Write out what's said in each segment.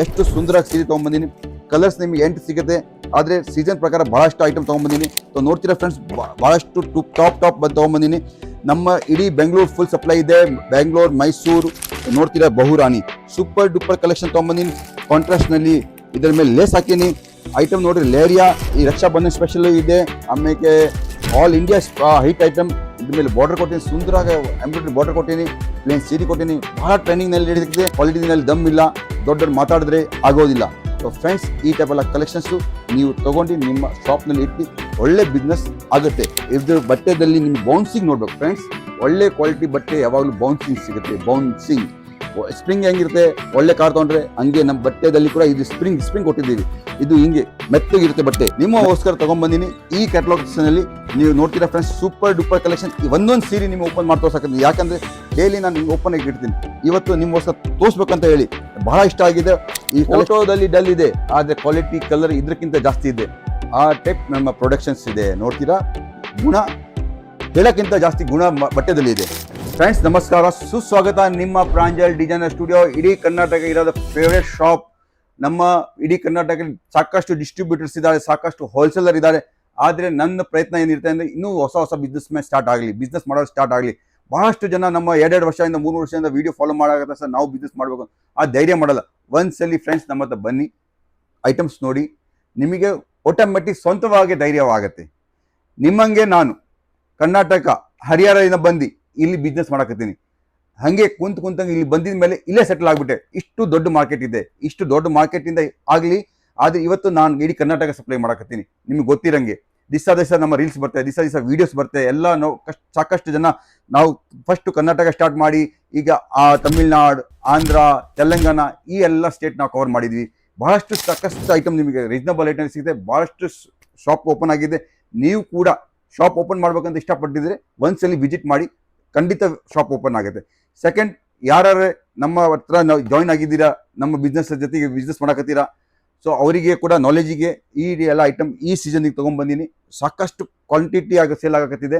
ಎಷ್ಟು ಸುಂದರವಾಗಿ ಸೀರೆ ತೊಗೊಂಬಂದಿನಿ. ಕಲರ್ಸ್ ನಿಮಗೆ 8 ಸಿಗುತ್ತೆ, ಆದರೆ ಸೀಸನ್ ಪ್ರಕಾರ ಭಾಳಷ್ಟು ಐಟಮ್ ತೊಗೊಂಬಂದಿನಿ. ಸೊ ನೋಡ್ತೀರಾ ಫ್ರೆಂಡ್ಸ್, ಭಾಳಷ್ಟು ಟಾಪ್ ಬಂದು ತೊಗೊಂಬಂದಿನಿ. ನಮ್ಮ ಇಡೀ ಬೆಂಗಳೂರು ಫುಲ್ ಸಪ್ಲೈ ಇದೆ. ಬೆಂಗಳೂರು, ಮೈಸೂರು, ನೋಡ್ತೀರಾ ಬಹುರಾಣಿ ಸೂಪರ್ ಡೂಪರ್ ಕಲೆಕ್ಷನ್ ತೊಗೊಂಬಂದಿನಿ. ಕಾಂಟ್ರಾಸ್ಟ್ನಲ್ಲಿ ಇದರ ಮೇಲೆ ಲೇಸ್ ಹಾಕೀನಿ. ಐಟಮ್ ನೋಡ್ರಿ, ಲೇರಿಯಾ ಈ ರಕ್ಷಾ ಬಂಧನ್ ಸ್ಪೆಷಲ್ ಇದೆ. ಆಮೇಲೆ ಆಲ್ ಇಂಡಿಯಾ ಹೈಟ್ ಐಟಮ್. ಇದ್ರ ಮೇಲೆ ಬಾರ್ಡರ್ ಕೊಟ್ಟಿನಿ, ಸುಂದರವಾಗಿ ಎಂಬ್ರಾಯ್ಡ್ರಿ ಬಾರ್ಡರ್ ಕೊಟ್ಟಿನಿ, ಪ್ಲೇನ್ ಸೀರೆ ಕೊಟ್ಟಿನಿ. ಬಹಳ ಟ್ರೆಂಡಿಂಗ್ನಲ್ಲಿ ಹಿಡಿದಿದೆ. ಕ್ವಾಲಿಟಿನಲ್ಲಿ ದಮ್ ಇಲ್ಲ, ದೊಡ್ಡ ಮಾತಾಡಿದ್ರೆ ಆಗೋದಿಲ್ಲ. ಸೊ ಫ್ರೆಂಡ್ಸ್, ಈ ಟೈಪ್ ಎಲ್ಲ ಕಲೆಕ್ಷನ್ಸು ನೀವು ತೊಗೊಂಡು ನಿಮ್ಮ ಶಾಪ್ನಲ್ಲಿ ಇಟ್ಟು ಒಳ್ಳೆ ಬಿಸ್ನೆಸ್ ಆಗುತ್ತೆ. ಇದ್ರ ಬಟ್ಟೆದಲ್ಲಿ ನಿಮ್ಗೆ ಬೌನ್ಸಿಂಗ್ ನೋಡ್ಬೇಕು ಫ್ರೆಂಡ್ಸ್. ಒಳ್ಳೆ ಕ್ವಾಲಿಟಿ ಬಟ್ಟೆ ಯಾವಾಗಲೂ ಬೌನ್ಸಿಂಗ್ ಸಿಗುತ್ತೆ. ಬೌನ್ಸಿಂಗ್ ಸ್ಪ್ರಿಂಗ್ ಹೆಂಗಿರುತ್ತೆ, ಒಳ್ಳೆ ಕಾರ್ ತೊಗೊಂಡ್ರೆ ಹಂಗೆ ನಮ್ಮ ಬಟ್ಟೆದಲ್ಲಿ ಕೂಡ ಇದು ಸ್ಪ್ರಿಂಗ್ ಕೊಟ್ಟಿದ್ದೀವಿ. ಇದು ಹಿಂಗೆ ಮೆತ್ತಗಿರುತ್ತೆ ಬಟ್ಟೆ. ನಿಮ್ಮಗೋಸ್ಕರ ತೊಗೊಂಡ್ಬಂದಿನಿ. ಈ ಕ್ಯಾಟಲಾಗ್ಸ್ನಲ್ಲಿ ನೀವು ನೋಡ್ತೀರಾ ಫ್ರೆಂಡ್ಸ್, ಸೂಪರ್ ಡೂಪರ್ ಕಲೆಕ್ಷನ್. ಒಂದೊಂದು ಸೀರೆ ನಿಮ್ಗೆ ಓಪನ್ ಮಾಡಿ ತೋರ್ಸಕ್ಕೆ, ಯಾಕಂದ್ರೆ ಡೈಲಿ ನಾನು ನಿಮ್ಗೆ ಓಪನ್ ಆಗಿ ಇಡ್ತೀನಿ. ಇವತ್ತು ನಿಮ್ಗೋಸ್ಕರ ತೋರಿಸ್ಬೇಕಂತ ಹೇಳಿ ಬಹಳ ಇಷ್ಟ ಆಗಿದೆ. ಈ ಫೋಟೋದಲ್ಲಿ ಡಲ್ ಇದೆ, ಆದರೆ ಕ್ವಾಲಿಟಿ ಕಲರ್ ಇದಕ್ಕಿಂತ ಜಾಸ್ತಿ ಇದೆ. ಆ ಟೈಪ್ ನಮ್ಮ ಪ್ರೊಡಕ್ಷನ್ಸ್ ಇದೆ. ನೋಡ್ತೀರಾ, ಗುಣ ಹೇಳಕ್ಕಿಂತ ಜಾಸ್ತಿ ಗುಣ ಬಟ್ಟೆದಲ್ಲಿ ಇದೆ. ಫ್ರೆಂಡ್ಸ್ ನಮಸ್ಕಾರ, ಸುಸ್ವಾಗತ ನಿಮ್ಮ ಪ್ರಾಂಜಲ್ ಡಿಸೈನರ್ ಸ್ಟುಡಿಯೋ. ಇಡೀ ಕರ್ನಾಟಕ ಇರೋದ ಫೇವರೇಟ್ ಶಾಪ್. ನಮ್ಮ ಇಡೀ ಕರ್ನಾಟಕದಲ್ಲಿ ಸಾಕಷ್ಟು ಡಿಸ್ಟ್ರಿಬ್ಯೂಟರ್ಸ್ ಇದ್ದಾರೆ, ಸಾಕಷ್ಟು ಹೋಲ್ಸೇಲರ್ ಇದ್ದಾರೆ. ಆದರೆ ನನ್ನ ಪ್ರಯತ್ನ ಏನಿರುತ್ತೆ ಅಂದರೆ ಇನ್ನೂ ಹೊಸ ಬಿಸ್ನೆಸ್ ಮಾಡೋದು ಸ್ಟಾರ್ಟ್ ಆಗಲಿ. ಬಹಳಷ್ಟು ಜನ ನಮ್ಮ 2 ವರ್ಷದಿಂದ 3 ವರ್ಷದಿಂದ ವಿಡಿಯೋ ಫಾಲೋ ಮಾಡಾಗತ್ತೆ ಸರ್, ನಾವು ಬಿಸ್ನೆಸ್ ಮಾಡಬೇಕು, ಆ ಧೈರ್ಯ ಮಾಡಲ್ಲ. ಒಂದ್ಸಲಿ ಫ್ರೆಂಡ್ಸ್ ನಮ್ಮ ಹತ್ರ ಬನ್ನಿ, ಐಟಮ್ಸ್ ನೋಡಿ, ನಿಮಗೆ ಆಟೋಮೆಟಿಕ್ ಸ್ವಂತವಾಗಿ ಧೈರ್ಯವಾಗುತ್ತೆ. ನಿಮ್ಮಂಗೆ ನಾನು ಕರ್ನಾಟಕ ಹರಿಯಾಣದಿಂದ ಬಂದು ಇಲ್ಲಿ ಬಿಸ್ನೆಸ್ ಮಾಡಕತ್ತೀನಿ. ಹಾಗೆ ಕುಂತಂಗೆ ಇಲ್ಲಿ ಬಂದಿದ ಮೇಲೆ ಇಲ್ಲೇ ಸೆಟಲ್ ಆಗಿಬಿಟ್ಟೆ. ಇಷ್ಟು ದೊಡ್ಡ ಮಾರ್ಕೆಟ್ ಇದೆ. ಇಷ್ಟು ದೊಡ್ಡ ಮಾರ್ಕೆಟಿಂದ ಆಗಲಿ, ಆದರೆ ಇವತ್ತು ನಾನು ಇಡೀ ಕರ್ನಾಟಕ ಸಪ್ಲೈ ಮಾಡಕತ್ತೀನಿ. ನಿಮ್ಗೆ ಗೊತ್ತಿರಂಗೆ ದಿವಸ ನಮ್ಮ ರೀಲ್ಸ್ ಬರ್ತವೆ, ದಿವಸ ವೀಡಿಯೋಸ್ ಬರ್ತವೆ. ಎಲ್ಲ ನಾವು ಸಾಕಷ್ಟು ಜನ ನಾವು ಫಸ್ಟ್ ಕರ್ನಾಟಕ ಸ್ಟಾರ್ಟ್ ಮಾಡಿ ಈಗ ತಮಿಳ್ನಾಡು, ಆಂಧ್ರ, ತೆಲಂಗಾಣ ಈ ಎಲ್ಲ ಸ್ಟೇಟ್ ನಾವು ಕವರ್ ಮಾಡಿದ್ವಿ. ಬಹಳಷ್ಟು ಸಾಕಷ್ಟು ಐಟಮ್ ನಿಮಗೆ ರೀಸನಬಲ್ ಐಟಮ್ ಸಿಗುತ್ತೆ. ಬಹಳಷ್ಟು ಶಾಪ್ ಓಪನ್ ಆಗಿದೆ. ನೀವು ಕೂಡ ಶಾಪ್ ಓಪನ್ ಮಾಡ್ಬೇಕಂತ ಇಷ್ಟಪಟ್ಟಿದ್ರೆ ಒಂದ್ಸಲಿ ವಿಸಿಟ್ ಮಾಡಿ, ಖಂಡಿತ ಶಾಪ್ ಓಪನ್ ಆಗುತ್ತೆ. ಸೆಕೆಂಡ್, ಯಾರು ನಮ್ಮ ಹತ್ರ ನಾವು ಜಾಯ್ನ್ ಆಗಿದ್ದೀರಾ, ನಮ್ಮ ಬಿಸ್ನೆಸ್ ಜೊತೆಗೆ ಬಿಸ್ನೆಸ್ ಮಾಡಕತ್ತೀರಾ, ಸೊ ಅವರಿಗೆ ಕೂಡ ನಾಲೆಜಿಗೆ ಈ ಎಲ್ಲ ಐಟಮ್ ಈ ಸೀಸನ್ಗೆ ತೊಗೊಂಡ್ಬಂದಿನಿ. ಸಾಕಷ್ಟು ಕ್ವಾಂಟಿಟಿ ಸೇಲ್ ಆಗಕತ್ತಿದೆ.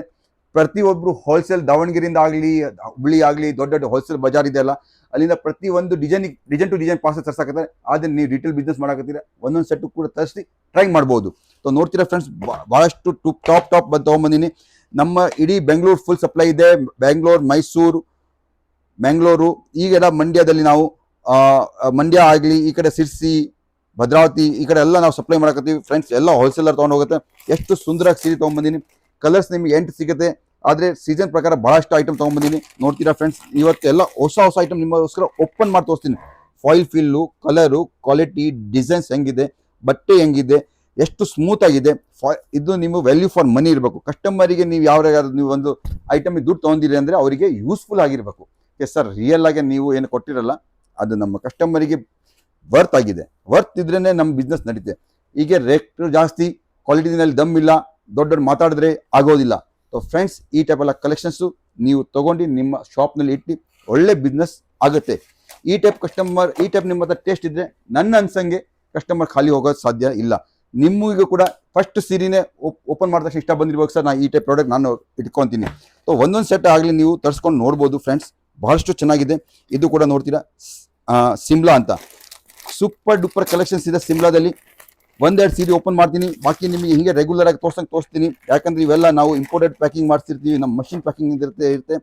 ಪ್ರತಿಯೊಬ್ಬರು ಹೋಲ್ಸೇಲ್, ದಾವಣಗೆರೆಯಿಂದ ಆಗಲಿ, ಹುಬ್ಳಿ ಆಗಲಿ, ದೊಡ್ಡ ಹೋಲ್ಸೇಲ್ ಬಜಾರ್ ಇದೆಯಲ್ಲ, ಅಲ್ಲಿಂದ ಪ್ರತಿಯೊಂದು ಡಿಸೈನ್ ಟು ಡಿಸೈನ್ ಪಾರ್ಸಲ್ ತರ್ಸಕತ್ತಾರೆ. ಆದರೆ ನೀವು ರಿಟೇಲ್ ಬಿಸ್ನೆಸ್ ಮಾಡಕತ್ತೀರಾ, ಒಂದೊಂದು ಸೆಟ್ಟು ಕೂಡ ತರಿಸಿ ಟ್ರೈ ಮಾಡ್ಬೋದು. ಸೊ ನೋಡ್ತೀರಾ ಫ್ರೆಂಡ್ಸ್, ಭಾಳಷ್ಟು ಟಾಪ್ ಬಂದು ತೊಗೊಂಡ್ಬಂದಿನಿ. ನಮ್ಮ ಇಡೀ ಬೆಂಗಳೂರು ಫುಲ್ ಸಪ್ಲೈ ಇದೆ. ಬೆಂಗಳೂರು, ಮೈಸೂರು, ಈಗೆಲ್ಲ ಮಂಡ್ಯದಲ್ಲಿ ನಾವು ಮಂಡ್ಯ ಆಗಲಿ, ಈ ಕಡೆ ಸಿರ್ಸಿ, ಭದ್ರಾವತಿ, ಈ ಕಡೆ ಎಲ್ಲ ನಾವು ಸಪ್ಲೈ ಮಾಡಕತ್ತೀವಿ ಫ್ರೆಂಡ್ಸ್. ಎಲ್ಲ ಹೋಲ್ಸೇಲರ್ ತೊಗೊಂಡು ಹೋಗುತ್ತೆ. ಎಷ್ಟು ಸುಂದರವಾಗಿ ಸೀರೆ ತೊಗೊಂಡ್ಬಂದಿನಿ. ಕಲರ್ಸ್ ನಿಮಗೆ 8 ಸಿಗುತ್ತೆ, ಆದರೆ ಸೀಸನ್ ಪ್ರಕಾರ ಭಾಳಷ್ಟು ಐಟಮ್ ತೊಗೊಂಡ್ಬಂದಿನಿ. ನೋಡ್ತೀರಾ ಫ್ರೆಂಡ್ಸ್, ಇವತ್ತೆಲ್ಲ ಹೊಸ ಐಟಮ್ ನಿಮಗೋಸ್ಕರ ಓಪನ್ ಮಾಡಿ ತೋರಿಸ್ತೀನಿ. Foil Phil, colour, quality, designs ಹೆಂಗಿದೆ, ಬಟ್ಟೆ ಹೆಂಗಿದೆ, ಎಷ್ಟು ಸ್ಮೂತ್ ಆಗಿದೆ. ಇದು ನಿಮ್ಮ ವ್ಯಾಲ್ಯೂ ಫಾರ್ ಮನಿ ಇರಬೇಕು. ಕಸ್ಟಮರಿಗೆ ನೀವು ಯಾವ್ದಾದ್ರು ನೀವು ಒಂದು ಐಟಮಿಗೆ ದುಡ್ಡು ತೊಗೊಂಡಿರಿ ಅಂದರೆ ಅವರಿಗೆ ಯೂಸ್ಫುಲ್ ಆಗಿರಬೇಕು. ಸರ್, ರಿಯಲ್ ಆಗಿ ನೀವು ಏನು ಕೊಟ್ಟಿರಲ್ಲ ಅದು ನಮ್ಮ ಕಸ್ಟಮರಿಗೆ ವರ್ತ್ ಆಗಿದೆ. ವರ್ತ್ ಇದ್ರೇ ನಮ್ಮ ಬಿಸ್ನೆಸ್ ನಡೀತೆ. ಈಗ ರೇಟ್ ಜಾಸ್ತಿ, ಕ್ವಾಲಿಟಿನಲ್ಲಿ ದಮ್ ಇಲ್ಲ, ದೊಡ್ಡ ಮಾತಾಡಿದ್ರೆ ಆಗೋದಿಲ್ಲ. ಸೊ ಫ್ರೆಂಡ್ಸ್, ಈ ಟೈಪ್ ಎಲ್ಲ ಕಲೆಕ್ಷನ್ಸು ನೀವು ತೊಗೊಂಡು ನಿಮ್ಮ ಶಾಪ್ನಲ್ಲಿ ಇಟ್ಟು ಒಳ್ಳೆ ಬಿಸ್ನೆಸ್ ಆಗುತ್ತೆ. ಈ ಟೈಪ್ ನಿಮ್ಮ ಹತ್ರ ಟೇಸ್ಟ್ ಇದ್ದರೆ ನನ್ನ ಅನ್ಸಂಗೆ ಕಸ್ಟಮರ್ ಖಾಲಿ ಹೋಗೋದು ಸಾಧ್ಯ ಇಲ್ಲ. ನಿಮಗೂ ಕೂಡ ಫಸ್ಟ್ ಸೀರೆನೇ ಓಪನ್ ಮಾಡಿದ ತಕ್ಷಣ ಇಷ್ಟ ಬಂದಿರ್ಬೇಕು ಸರ್, ನಾನು ಈ ಟೈಪ್ ಪ್ರಾಡಕ್ಟ್ ನಾನು ಇಟ್ಕೊತೀನಿ. ಸೊ ಒಂದೊಂದು ಸೆಟ್ ಆಗಲಿ ನೀವು ತರಿಸ್ಕೊಂಡು ನೋಡ್ಬೋದು ಫ್ರೆಂಡ್ಸ್. ಬಹಳಷ್ಟು ಚೆನ್ನಾಗಿದೆ. ಇದು ಕೂಡ ನೋಡ್ತೀರಾ, ಸಿಮ್ಲಾ ಅಂತ ಸೂಪರ್ ಡೂಪರ್ ಕಲೆಕ್ಷನ್ಸ್ ಇದೆ. ಸಿಮ್ಲಾದಲ್ಲಿ 1-2 ಸೀರೆ ಓಪನ್ ಮಾಡ್ತೀನಿ, ಬಾಕಿ ನಿಮಗೆ ಹಿಂಗೆ ರೆಗ್ಯುಲರ್ ಆಗಿ ತೋರಿಸ್ತೀನಿ. ಯಾಕಂದ್ರೆ ಇವೆಲ್ಲ ನಾವು ಇಂಪೋರ್ಟೆಡ್ ಪ್ಯಾಕಿಂಗ್ ಮಾಡಿಸಿರ್ತೀವಿ, ನಮ್ಮ ಮಷಿನ್ ಪ್ಯಾಕಿಂಗ್ ಇರುತ್ತೆ.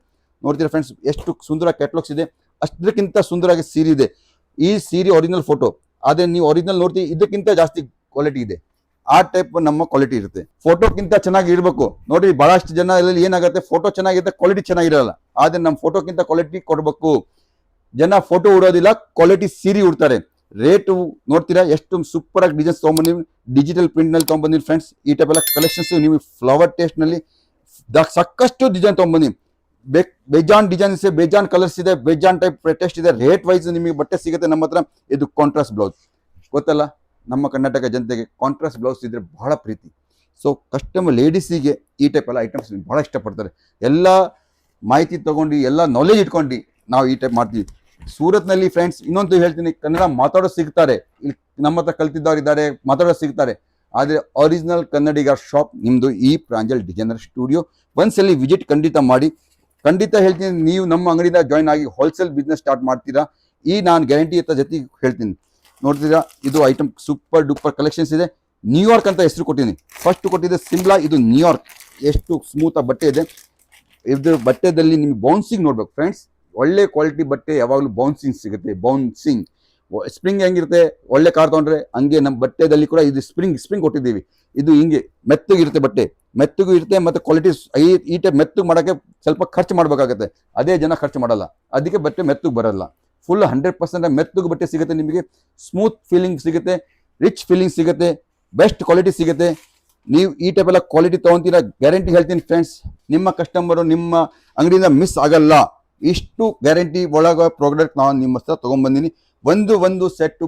ನೋಡ್ತೀರಾ ಫ್ರೆಂಡ್ಸ್, ಎಷ್ಟು ಸುಂದರ ಕ್ಯಾಟ್ಲಾಗ್ಸ್ ಇದೆ. ಅಷ್ಟಕ್ಕಿಂತ ಸುಂದರವಾಗಿ ಸೀರೆ ಇದೆ. ಈ ಸೀರೆ ಒರಿಜಿನಲ್ ಫೋಟೋ, ಆದರೆ ನೀವು ಒರಿಜಿನಲ್ ನೋಡ್ತೀವಿ ಇದಕ್ಕಿಂತ ಜಾಸ್ತಿ ಕ್ವಾಲಿಟಿ ಇದೆ. ಆ ಟೈಪ್ ನಮ್ಮ ಕ್ವಾಲಿಟಿ ಇರುತ್ತೆ. ಫೋಟೋಕ್ಕಿಂತ ಚೆನ್ನಾಗಿ ಇರಬೇಕು. ನೋಡ್ರಿ, ಬಹಳಷ್ಟು ಜನ ಇಲ್ಲಿ ಏನಾಗುತ್ತೆ, ಫೋಟೋ ಚೆನ್ನಾಗಿದೆ, ಕ್ವಾಲಿಟಿ ಚೆನ್ನಾಗಿರಲ್ಲ. ಆದರೆ ನಮ್ಮ ಫೋಟೋಕ್ಕಿಂತ ಕ್ವಾಲಿಟಿ ಕೊಡಬೇಕು. ಜನ ಫೋಟೋ ಉಡೋದಿಲ್ಲ, ಕ್ವಾಲಿಟಿ ಸೀರೆ ಉಡ್ತಾರೆ. ರೇಟು ನೋಡ್ತೀರಾ ಎಷ್ಟು ಸೂಪರ್ ಆಗಿ ಡಿಸೈನ್ಸ್ ತೊಗೊಂಬಂದಿವಿ. ಡಿಜಿಟಲ್ ಪ್ರಿಂಟ್ನಲ್ಲಿ ತೊಗೊಂಬಂದಿವಿ ಫ್ರೆಂಡ್ಸ್. ಈ ಟೈಪ್ ಎಲ್ಲ ಕಲೆಕ್ಷನ್ಸ್ ನೀವು ಫ್ಲವರ್ ಟೇಸ್ಟ್ನಲ್ಲಿ ಸಾಕಷ್ಟು ಡಿಸೈನ್ ತೊಗೊಂಬಂದಿವಿ. ಬೇಜಾನ್ ಡಿಸೈನ್ಸ್ ಇದೆ, ಬೇಜಾನ್ ಕಲರ್ಸ್ ಇದೆ, ಬೇಜಾನ್ ಟೈಪ್ ಟೇಸ್ಟ್ ಇದೆ. ರೇಟ್ ವೈಸ್ ನಿಮಗೆ ಬಟ್ಟೆ ಸಿಗುತ್ತೆ ನಮ್ಮ ಹತ್ರ. ಇದು ಕಾಂಟ್ರಾಸ್ಟ್ ಬ್ಲೌಸ್ ಗೊತ್ತಲ್ಲ, ನಮ್ಮ ಕರ್ನಾಟಕ ಜನತೆಗೆ ಕಾಂಟ್ರಾಸ್ಟ್ ಬ್ಲೌಸ್ ಇದ್ರೆ ಬಹಳ ಪ್ರೀತಿ. ಸೊ ಕಸ್ಟಮರ್ ಲೇಡೀಸಿಗೆ ಈ ಟೈಪ್ ಎಲ್ಲ ಐಟಮ್ಸ್ ಬಹಳ ಇಷ್ಟಪಡ್ತಾರೆ. ಎಲ್ಲ ಮಾಹಿತಿ ತೊಗೊಂಡು, ಎಲ್ಲ ನಾಲೆಜ್ ಇಟ್ಕೊಂಡು ನಾವು ಈ ಟೈಪ್ ಮಾಡ್ತೀವಿ. ಸೂರತ್ನಲ್ಲಿ ಫ್ರೆಂಡ್ಸ್ ಇನ್ನೊಂದು ಹೇಳ್ತೀನಿ, ಕನ್ನಡ ಮಾತಾಡೋ ಸಿಗ್ತಾರೆ. ಇಲ್ಲಿ ನಮ್ಮ ಹತ್ರ ಕಲ್ತಿದ್ದವ್ರು ಇದ್ದಾರೆ, ಮಾತಾಡೋ ಸಿಗ್ತಾರೆ. ಆದರೆ ಒರಿಜಿನಲ್ ಕನ್ನಡಿಗ ಶಾಪ್ ನಿಮ್ಮದು ಈ ಪ್ರಾಂಜಲ್ ಡಿಸೈನರ್ ಸ್ಟುಡಿಯೋ. ಒಂದ್ಸಲಿ ವಿಸಿಟ್ ಖಂಡಿತ ಮಾಡಿ. ಖಂಡಿತ ಹೇಳ್ತೀನಿ, ನೀವು ನಮ್ಮ ಅಂಗಡಿಯಿಂದ ಜಾಯ್ನ್ ಆಗಿ ಹೋಲ್ಸೇಲ್ ಬಿಸ್ನೆಸ್ ಸ್ಟಾರ್ಟ್ ಮಾಡ್ತೀರಾ, ಈ ನಾನು ಗ್ಯಾರಂಟಿ ಅಂತ ಜೊತೆಗೆ ಹೇಳ್ತೀನಿ. ನೋಡ್ತೀರಾ ಇದು ಐಟಮ್ ಸೂಪರ್ ಡೂಪರ್ ಕಲೆಕ್ಷನ್ಸ್ ಇದೆ. ನ್ಯೂಯಾರ್ಕ್ ಅಂತ ಹೆಸರು ಕೊಟ್ಟಿದ್ದೀನಿ. ಫಸ್ಟ್ ಕೊಟ್ಟಿದ್ದೆ ಸಿಮ್ಲಾ, ಇದು ನ್ಯೂಯಾರ್ಕ್. ಎಷ್ಟು ಸ್ಮೂತ್ ಬಟ್ಟೆ ಇದೆ. ಇದ್ರ ಬಟ್ಟೆದಲ್ಲಿ ನಿಮ್ಗೆ ಬೌನ್ಸಿಂಗ್ ನೋಡ್ಬೇಕು ಫ್ರೆಂಡ್ಸ್. ಒಳ್ಳೆ ಕ್ವಾಲಿಟಿ ಬಟ್ಟೆ ಯಾವಾಗಲೂ ಬೌನ್ಸಿಂಗ್ ಸಿಗುತ್ತೆ. ಬೌನ್ಸಿಂಗ್ ಸ್ಪ್ರಿಂಗ್ ಹೆಂಗಿರುತ್ತೆ, ಒಳ್ಳೆ ಕಾರ್ ತಗೊಂಡ್ರೆ ಹಂಗೆ ನಮ್ಮ ಬಟ್ಟೆದಲ್ಲಿ ಕೂಡ ಇದು ಸ್ಪ್ರಿಂಗ್ ಕೊಟ್ಟಿದ್ದೀವಿ. ಇದು ಹಿಂಗೆ ಮೆತ್ತಗಿರುತ್ತೆ, ಬಟ್ಟೆ ಮೆತ್ತಗೂ ಇರುತ್ತೆ ಮತ್ತು ಕ್ವಾಲಿಟಿ ಈ ಟೈಪ್ ಮೆತ್ತಗೆ ಮಾಡೋಕ್ಕೆ ಸ್ವಲ್ಪ ಖರ್ಚು ಮಾಡಬೇಕಾಗುತ್ತೆ. ಅದೇ ಜನ ಖರ್ಚು ಮಾಡಲ್ಲ, ಅದಕ್ಕೆ ಬಟ್ಟೆ ಮೆತ್ತಗೆ ಬರಲ್ಲ. ಫುಲ್ 100% ಮೆತ್ತಗೆ ಬಟ್ಟೆ ಸಿಗುತ್ತೆ ನಿಮಗೆ. ಸ್ಮೂತ್ ಫೀಲಿಂಗ್ ಸಿಗುತ್ತೆ, ರಿಚ್ ಫೀಲಿಂಗ್ ಸಿಗುತ್ತೆ, ಬೆಸ್ಟ್ ಕ್ವಾಲಿಟಿ ಸಿಗುತ್ತೆ. ನೀವು ಈ ಟೈಪ್ ಎಲ್ಲ ಕ್ವಾಲಿಟಿ ತೊಗೊತೀರಾ, ಗ್ಯಾರಂಟಿ ಹೇಳ್ತೀನಿ ಫ್ರೆಂಡ್ಸ್. ನಿಮ್ಮ ಕಸ್ಟಮರು ನಿಮ್ಮ ಅಂಗಡಿಯಿಂದ ಮಿಸ್ ಆಗಲ್ಲ. ಇಷ್ಟು ಗ್ಯಾರಂಟಿ ಒಳಗ ಪ್ರಾಡಕ್ಟ್ ನಾನು ನಿಮ್ಮ ಹತ್ರ ತೊಗೊಂಡ್ಬಂದಿನಿ. ಒಂದು ಸೆಟ್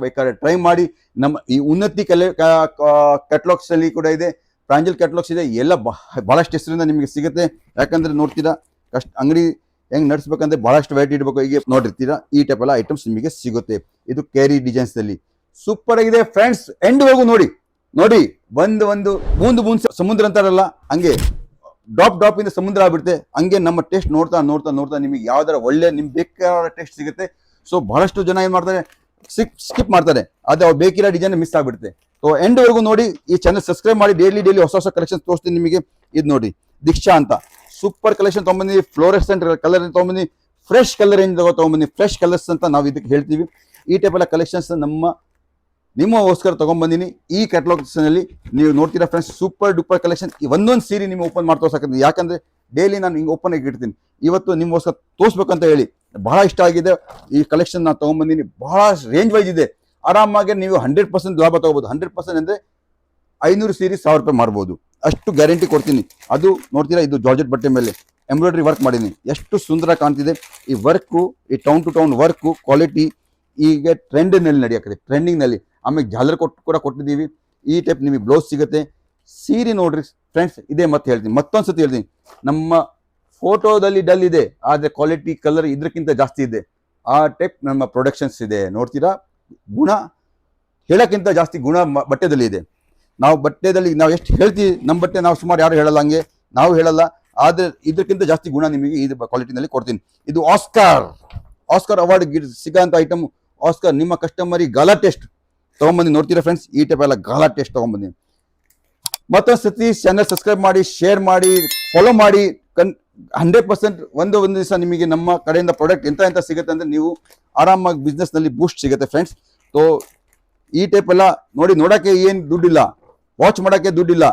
ಬೇಕಾದ್ರೆ ಟ್ರೈ ಮಾಡಿ. ನಮ್ಮ ಈ ಉನ್ನತಿ ಕ್ಯಾಟ್ಲಾಗ್ಸ್ ಅಲ್ಲಿ ಕೂಡ ಇದೆ, ಪ್ರಾಂಜಲ್ ಕ್ಯಾಟ್ಲಾಗ್ಸ್ ಇದೆ. ಎಲ್ಲ ಬಹಳಷ್ಟು ಹೆಸರಿಂದ ನಿಮಗೆ ಸಿಗುತ್ತೆ. ಯಾಕಂದ್ರೆ ನೋಡ್ತೀರಾ ಅಂಗಡಿ ಹೆಂಗ್ ನಡೆಸ್ಬೇಕಂದ್ರೆ ಬಹಳಷ್ಟು ವೆರೈಟಿ ಇಡಬೇಕು. ಈಗ ನೋಡಿರ್ತೀರಾ ಈ ಟೈಪ್ ಎಲ್ಲ ಐಟಮ್ಸ್ ನಿಮಗೆ ಸಿಗುತ್ತೆ. ಇದು ಕ್ಯಾರಿ ಡಿಸೈನ್ಸ್ ಅಲ್ಲಿ ಸೂಪರ್ ಆಗಿದೆ ಫ್ರೆಂಡ್ಸ್. ಎಂಡ್ ಹೋಗು ನೋಡಿ ಒಂದು ಬೂಂದ್ ಸಮುದ್ರ ಅಂತಾರಲ್ಲ, ಹಂಗೆ ಡ್ರಾಪ್ ಇಂದ ಸಮುದ್ರ ಆಗ್ಬಿಡುತ್ತೆ. ಹಂಗೆ ನಮ್ಮ ಟೇಸ್ಟ್ ನೋಡ್ತಾ ನಿಮಗೆ ಯಾವ್ದಾರ ಒಳ್ಳೆ ನಿಮ್ಗೆ ಬೇಕಾದ ಟೇಸ್ಟ್ ಸಿಗುತ್ತೆ. ಸೊ ಬಹಳಷ್ಟು ಜನ ಏನ್ ಮಾಡ್ತಾರೆ, ಸ್ಕಿಪ್ ಮಾಡ್ತಾರೆ, ಅದು ಅವ್ರು ಬೇಕಿರೋ ಡಿಸೈನ್ ಮಿಸ್ ಆಗ್ಬಿಡುತ್ತೆ. ಸೊ ಎಂಡ್ ವರೆಗೂ ನೋಡಿ. ಈ ಚಾನಲ್ ಸಬ್ಸ್ಕ್ರೈಬ್ ಮಾಡಿ. ಡೈಲಿ ಹೊಸ ಕಲೆಕ್ಷನ್ ತೋರಿಸ್ತೀನಿ ನಿಮಗೆ. ಇದು ನೋಡಿ ದೀಕ್ಷಾ ಅಂತ ಸೂಪರ್ ಕಲೆಕ್ಷನ್ ತೊಗೊಂಬಂದಿ. ಫ್ಲೋರೆಸೆಂಟ್ ಕಲರ್ ತೊಗೊಂಬಂದಿ, ಫ್ರೆಶ್ ಕಲರ್ ರೇಂಜ್ ತೊಗೊಂಬಂದಿ. ಫ್ರೆಶ್ ಕಲರ್ಸ್ ಅಂತ ನಾವು ಇದಕ್ಕೆ ಹೇಳ್ತೀವಿ. ಈ ಟೈಪ್ ಎಲ್ಲ ಕಲೆಕ್ಷನ್ಸ್ ನಿಮ್ಮಗೋಸ್ಕರ ತೊಗೊಂಡ್ಬಂದಿನಿ. ಈ ಕ್ಯಾಟಲಾಗ್ಸ್ ನಲ್ಲಿ ನೀವು ನೋಡ್ತೀರಾ ಫ್ರೆಂಡ್ಸ್, ಸೂಪರ್ ಡೂಪರ್ ಕಲೆಕ್ಷನ್. ಒಂದೊಂದು ಸೀರೆ ನೀವು ಓಪನ್ ಮಾಡಿ ತೋರ್ಸಕ್ಕೆ, ಯಾಕಂದ್ರೆ ಡೈಲಿ ನಾನು ಹಿಂಗೆ ಓಪನ್ ಆಗಿ ಇಡ್ತೀನಿ. ಇವತ್ತು ನಿಮ್ಗೋಸ್ಕರ ತೋರಿಸ್ಬೇಕಂತ ಹೇಳಿ ಬಹಳ ಇಷ್ಟ ಆಗಿದೆ ಈ ಕಲೆಕ್ಷನ್ ನಾನು ತೊಗೊಂಡ್ಬಂದಿನಿ. ಬಹಳ ರೇಂಜ್ ವೈಸ್ ಇದೆ. ಆರಾಮಾಗಿ ನೀವು 100% ಲಾಭ ತಗೋಬಹುದು. 100% ಅಂದ್ರೆ 500 ಸೀರೆ 1000 ರೂಪಾಯಿ ಮಾಡ್ಬೋದು. ಅಷ್ಟು ಗ್ಯಾರಂಟಿ ಕೊಡ್ತೀನಿ. ಅದು ನೋಡ್ತೀರಾ, ಇದು ಜಾರ್ಜೆಟ್ ಬಟ್ಟೆ ಮೇಲೆ ಎಂಬ್ರಾಯ್ಡ್ರಿ ವರ್ಕ್ ಮಾಡೀನಿ. ಎಷ್ಟು ಸುಂದರ ಕಾಣ್ತಿದೆ ಈ ವರ್ಕು. ಈ town to town work quality ಈಗ ಟ್ರೆಂಡ್ನಲ್ಲಿ ನಡೆಯಕ್ಕೆ, ಟ್ರೆಂಡಿಂಗ್ನಲ್ಲಿ. ಆಮೇಲೆ ಜಾಲರ್ ಕೂಡ ಕೊಟ್ಟಿದ್ದೀವಿ. ಈ ಟೈಪ್ ನಿಮಗೆ ಬ್ಲೌಸ್ ಸಿಗುತ್ತೆ. ಸೀರೆ ನೋಡ್ರಿ ಫ್ರೆಂಡ್ಸ್, ಇದೇ ಮತ್ತೆ ಹೇಳ್ತೀನಿ, ಮತ್ತೊಂದ್ಸತಿ ಹೇಳ್ತೀನಿ. ನಮ್ಮ ಫೋಟೋದಲ್ಲಿ ಡಲ್ ಇದೆ, ಆದರೆ ಕ್ವಾಲಿಟಿ ಕಲರ್ ಇದಕ್ಕಿಂತ ಜಾಸ್ತಿ ಇದೆ. ಆ ಟೈಪ್ ನಮ್ಮ ಪ್ರೊಡಕ್ಷನ್ಸ್ ಇದೆ. ನೋಡ್ತೀರಾ, ಗುಣ ಹೇಳೋಕ್ಕಿಂತ ಜಾಸ್ತಿ ಗುಣ ಬಟ್ಟೆದಲ್ಲಿ ಇದೆ. ನಾವು ಬಟ್ಟೆದಲ್ಲಿ ನಾವು ಎಷ್ಟು ಹೇಳ್ತೀವಿ, ನಮ್ಮ ಬಟ್ಟೆ ನಾವು ಸುಮಾರು ಯಾರು ಹೇಳಲ್ಲ, ಹಂಗೆ ನಾವು ಹೇಳಲ್ಲ. ಆದರೆ ಇದಕ್ಕಿಂತ ಜಾಸ್ತಿ ಗುಣ ನಿಮಗೆ ಇದು ಕ್ವಾಲಿಟಿನಲ್ಲಿ ಕೊಡ್ತೀನಿ. ಇದು ಆಸ್ಕರ್ ಅವಾರ್ಡ್ ಸಿಗೋಂಥ ಐಟಮ್. ಆಸ್ಕರ್ ನಿಮ್ಮ ಕಸ್ಟಮರಿಗೆ ಗಾಲಾ ಟೆಸ್ಟ್ ತೊಗೊಂಬಂದು ನೋಡ್ತೀರಾ ಫ್ರೆಂಡ್ಸ್. ಈ ಟೈಪ್ ಎಲ್ಲ ಗಾಲಾ ಟೆಸ್ಟ್ ತೊಗೊಂಬಂದಿ. ಮತ್ತೊಂದು ಸತಿ ಚಾನಲ್ ಸಬ್ಸ್ಕ್ರೈಬ್ ಮಾಡಿ, ಶೇರ್ ಮಾಡಿ, ಫಾಲೋ ಮಾಡಿ. 100% ಒಂದು ದಿವಸ ನಿಮಗೆ ನಮ್ಮ ಕಡೆಯಿಂದ ಪ್ರಾಡಕ್ಟ್ ಎಂತ ಸಿಗುತ್ತೆ ಅಂದ್ರೆ ನೀವು ಆರಾಮಾಗಿ ಬಿಸ್ನೆಸ್ ನಲ್ಲಿ ಬೂಸ್ಟ್ ಸಿಗುತ್ತೆ ಫ್ರೆಂಡ್ಸ್. ಸೊ ಈ ಟೈಪ್ ಎಲ್ಲ ನೋಡಕ್ಕೆ ಏನು ದುಡ್ಡಿಲ್ಲ, ವಾಚ್ ಮಾಡೋಕ್ಕೆ ದುಡ್ಡಿಲ್ಲ.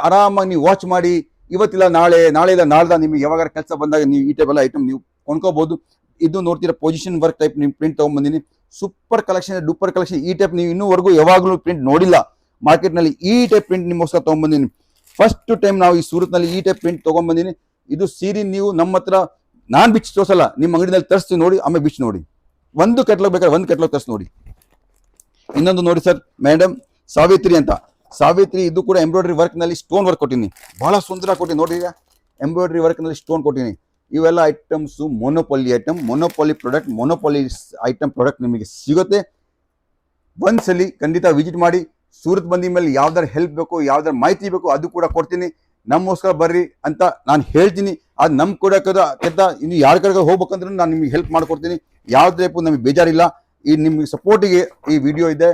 ಆರಾಮಾಗಿ ನೀವು ವಾಚ್ ಮಾಡಿ, ಇವತ್ತಿಲ್ಲ ನಾಳೆ, ನಾಳೆಲ್ಲ ನಾಳ್ದ ನಿಮಗೆ ಯಾವಾಗ ಕೆಲಸ ಬಂದಾಗ ನೀವು ಈ ಟೈಪ್ ಎಲ್ಲ ಐಟಮ್ ನೀವು ಕೊಂಡ್ಕೋಬಹುದು. ಇದು ನೋಡ್ತೀರಾ ಪೊಸಿಷನ್ ವರ್ಕ್ ಟೈಪ್ ನೀವು ಪ್ರಿಂಟ್ ತೊಗೊಂಡ್ಬಂದಿನಿ. Super collection, duper collection. ಈ ಟೈಪ್ ನೀವು ಇನ್ನೂವರೆಗೂ ಯಾವಾಗಲೂ ಪ್ರಿಂಟ್ ನೋಡಿಲ್ಲ ಮಾರ್ಕೆಟ್ನಲ್ಲಿ. ಈ ಟೈಪ್ ಪ್ರಿಂಟ್ ನಿಮಗೋಸ್ಕರ ತೊಗೊಂಡ್ಬಂದಿನಿ. ಫಸ್ಟ್ ಟೈಮ್ ನಾವು ಈ ಸೂರತ್ನಲ್ಲಿ ಈ ಟೈಪ್ ಪ್ರಿಂಟ್ ತೊಗೊಂಡ್ಬಂದಿನಿ. ಇದು ಸೀರೆ ನೀವು ನಮ್ಮ ಹತ್ರ ನಾನು ಬಿಚ್ಚಿ ತೋರಿಸಲ್ಲ, ನಿಮ್ಮ ಅಂಗಡಿನಲ್ಲಿ ತರಿಸ್ತೀವಿ ನೋಡಿ, ಆಮೇಲೆ ಬಿಚ್ಚಿ ನೋಡಿ. ಒಂದು ಕೆಟ್ಲಾಗ್ ಬೇಕಾದ್ರೆ ಒಂದು ಕೆಟ್ಲಾಗ್ ತರಿಸಿ ನೋಡಿ. ಇನ್ನೊಂದು ನೋಡಿ ಸರ್, ಮೇಡಮ್ ಸಾವಿತ್ರಿ ಅಂತ. ಸಾವಿತ್ರಿ ಇದು ಕೂಡ ಎಂಬ್ರಾಯ್ಡ್ರಿ ವರ್ಕ್ ನಲ್ಲಿ ಸ್ಟೋನ್ ವರ್ಕ್ ಕೊಟ್ಟಿನಿ. ಬಹಳ ಸುಂದರ ಕೊಟ್ಟಿನಿ ನೋಡಿ. ಈಗ ಎಂಬ್ರಾಯ್ಡ್ರಿ ವರ್ಕ್ ನಲ್ಲಿ ಸ್ಟೋನ್ ಕೊಟ್ಟಿನಿ. ಇವೆಲ್ಲ ಐಟಮ್ಸ್ ಮೊನೋಪಾಲಿ ಐಟಮ್, ಮೊನೋಪಾಲಿ ಪ್ರಾಡಕ್ಟ್ ನಿಮಗೆ ಸಿಗುತ್ತೆ. ಒಂದ್ಸಲಿ ಖಂಡಿತ ವಿಸಿಟ್ ಮಾಡಿ. ಸೂರತ್ ಬಂದ ಮೇಲೆ ಯಾವ್ದಾರು ಹೆಲ್ಪ್ ಬೇಕು, ಯಾವ್ದಾರು ಮಾಹಿತಿ ಬೇಕು, ಅದು ಕೂಡ ಕೊಡ್ತೀನಿ. ನಮಗೋಸ್ಕರ ಬರ್ರಿ ಅಂತ ನಾನು ಹೇಳ್ತೀನಿ. ಅದು ನಮ್ ಕೊಡೋಕ್ಕಿಂತ ಇನ್ನು ಯಾರ ಕಡೆಗೆ ಹೋಗ್ಬೇಕಂದ್ರೂ ನಾನು ನಿಮಗೆ ಹೆಲ್ಪ್ ಮಾಡ್ಕೊಡ್ತೀನಿ. ಯಾವ್ದು ನಮಗೆ ಬೇಜಾರಿಲ್ಲ. ಈ ನಿಮಗೆ ಸಪೋರ್ಟಿಗೆ ಈ ವಿಡಿಯೋ ಇದೆ.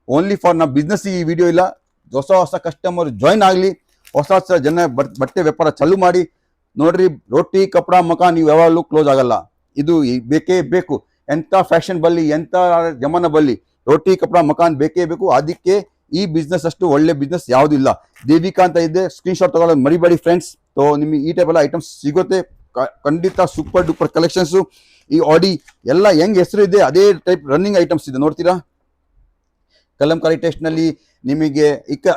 ಓನ್ಲಿ ಫಾರ್ ನಮ್ಮ ಬಿಸ್ನೆಸ್ ಈ ವಿಡಿಯೋ ಇಲ್ಲ. ಹೊಸ ಕಸ್ಟಮರ್ ಜಾಯ್ನ್ ಆಗಲಿ, ಹೊಸ ಜನ ಬಟ್ಟೆ ವ್ಯಾಪಾರ ಚಾಲೂ ಮಾಡಿ. ನೋಡ್ರಿ, ರೋಟಿ ಕಪಡ ಮಕ ನೀವು ಯಾವಾಗಲೂ ಕ್ಲೋಸ್ ಆಗಲ್ಲ. ಇದು ಬೇಕೇ ಬೇಕು. ಎಂಥ ಫ್ಯಾಷನ್ ಬಲ್ಲಿ, ಎಂಥ ಜಮಾನ ಬಲ್ಲಿ, ರೋಟಿ ಕಪಡ ಮಕಾನ್ ಬೇಕೇ ಬೇಕು. ಅದಕ್ಕೆ ಈ ಬಿಸ್ನೆಸ್ ಅಷ್ಟು ಒಳ್ಳೆ ಬಿಸ್ನೆಸ್ ಯಾವುದೂ ಇಲ್ಲ. ದೇವಿಕಾ ಅಂತ ಇದೆ, ಸ್ಕ್ರೀನ್ ಶಾಟ್ ತಗೊಳ್ಳೋದು ಮರಿಬೇಡಿ ಫ್ರೆಂಡ್ಸ್. ಸೊ ನಿಮಗೆ ಈ ಟೈಪ್ ಎಲ್ಲ ಐಟಮ್ಸ್ ಸಿಗುತ್ತೆ ಖಂಡಿತ. Super duper collections. ಈ ಆಡಿ ಎಲ್ಲ ಹೆಂಗ್ ಹೆಸರು ಇದೆ ಅದೇ ಟೈಪ್ ರನ್ನಿಂಗ್ ಐಟಮ್ಸ್ ಇದೆ. ನೋಡ್ತೀರಾ, ಕಲಂಕಾರಿ ಟೆಸ್ಟ್ ನಲ್ಲಿ ನಿಮಗೆ,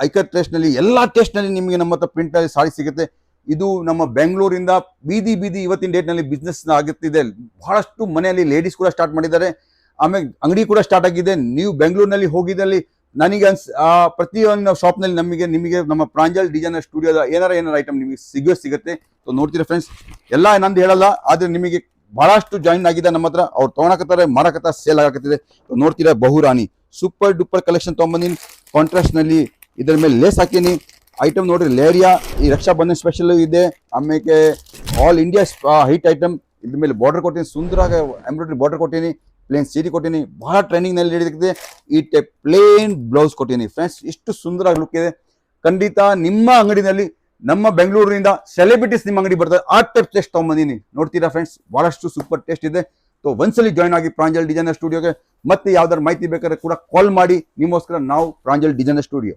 ಐಕತ್ ಟೆಸ್ಟ್ ನಲ್ಲಿ, ಎಲ್ಲ ಟೆಸ್ಟ್ ನಲ್ಲಿ ನಿಮಗೆ ನಮ್ಮ ಹತ್ರ ಪ್ರಿಂಟ್ ಅಲ್ಲಿ ಸಾರಿ ಸಿಗುತ್ತೆ. ಇದು ನಮ್ಮ ಬೆಂಗಳೂರಿಂದ ಬೀದಿ ಇವತ್ತಿನ ಡೇಟ್ ನಲ್ಲಿ ಬಿಸ್ನೆಸ್ ಆಗುತ್ತಿದೆ. ಬಹಳಷ್ಟು ಮನೆಯಲ್ಲಿ ಲೇಡೀಸ್ ಕೂಡ ಸ್ಟಾರ್ಟ್ ಮಾಡಿದ್ದಾರೆ. ಆಮೇಲೆ ಅಂಗಡಿ ಕೂಡ ಸ್ಟಾರ್ಟ್ ಆಗಿದೆ. ನೀವು ಬೆಂಗಳೂರಿನಲ್ಲಿ ಹೋಗಿದ್ದಲ್ಲಿ ನನಗೆ ಪ್ರತಿಯೊಂದು ಶಾಪ್ ನಲ್ಲಿ ನಿಮಗೆ ನಮ್ಮ ಪ್ರಾಂಜಲ್ ಡಿಸೈನರ್ ಸ್ಟುಡಿಯೋದ ಏನಾರ ಐಟಮ್ ನಿಮಗೆ ಸಿಗುತ್ತೆ. ಸೊ ನೋಡ್ತೀರಾ ಫ್ರೆಂಡ್ಸ್, ಎಲ್ಲ ನಂದು ಹೇಳಲ್ಲ, ಆದ್ರೆ ನಿಮಗೆ ಬಹಳಷ್ಟು ಜಾಯಿನ್ ಆಗಿದೆ ನಮ್ಮ ಹತ್ರ. ಅವ್ರು ತಗೊಳಕತ್ತಾರೆ, ಮಾರಕತ್ತಾರೆ, ಸೇಲ್ ಆಗಕತ್ತಿದೆ. ನೋಡ್ತೀರಾ, ಬಹುರಾಣಿ ಸೂಪರ್ ಡೂಪರ್ ಕಲೆಕ್ಷನ್ ತೊಗೊಂಬಂದಿನಿ. ಕಾಂಟ್ರಾಸ್ಟ್ ನಲ್ಲಿ ಇದರ ಮೇಲೆ ಲೇಸ್ ಹಾಕೀನಿ. ಐಟಮ್ ನೋಡ್ರಿ, ಲೇರಿಯಾ ಈ ರಕ್ಷಾ ಬಂಧನ್ ಸ್ಪೆಷಲ್ ಇದೆ. ಆಮೇಲೆ ಆಲ್ ಇಂಡಿಯಾ ಹೈಟ್ ಐಟಮ್. ಇದ್ರ ಮೇಲೆ ಬಾರ್ಡರ್ ಕೊಟ್ಟಿನಿ, ಸುಂದರ ಎಂಬ್ರಾಯ್ಡ್ರಿ ಬಾರ್ಡರ್ ಕೊಟ್ಟಿನಿ. ಪ್ಲೇನ್ ಸೀರೆ ಕೊಟ್ಟಿನಿ, ಬಹಳ ಟ್ರೆಂಡಿಂಗ್ ನಲ್ಲಿ ಹಿಡಿದಿದೆ. ಈ ಟೈಪ್ ಪ್ಲೇನ್ ಬ್ಲೌಸ್ ಕೊಟ್ಟಿನಿ ಫ್ರೆಂಡ್ಸ್, ಇಷ್ಟು ಸುಂದರವಾಗಿ ಲುಕ್ ಇದೆ. ಖಂಡಿತ ನಿಮ್ಮ ಅಂಗಡಿನಲ್ಲಿ ನಮ್ಮ ಬೆಂಗಳೂರಿನಿಂದ ಸೆಲೆಬ್ರಿಟೀಸ್ ನಿಮ್ಮ ಅಂಗಡಿ ಬರ್ತಾರೆ, ಆ ಟೈಪ್ ಟೇಸ್ಟ್ ತಗೊಂಬಂದಿನಿ. ನೋಡ್ತೀರಾ ಫ್ರೆಂಡ್ಸ್, ಬಹಳಷ್ಟು ಸೂಪರ್ ಟೇಸ್ಟ್ ಇದೆ. ಸೊ ಒಂದ್ಸಲಿ ಜಾಯ್ನ್ ಆಗಿ ಪ್ರಾಂಜಲ್ ಡಿಸೈನರ್ ಸ್ಟುಡಿಯೋಗೆ. ಮತ್ತೆ ಯಾವ್ದಾದ್ರು ಮಾಹಿತಿ ಬೇಕಾದ್ರೆ ಕೂಡ ಕಾಲ್ ಮಾಡಿ, ನಿಮಗೋಸ್ಕರ ನಾವು ಪ್ರಾಂಜಲ್ ಡಿಸೈನರ್ ಸ್ಟುಡಿಯೋ.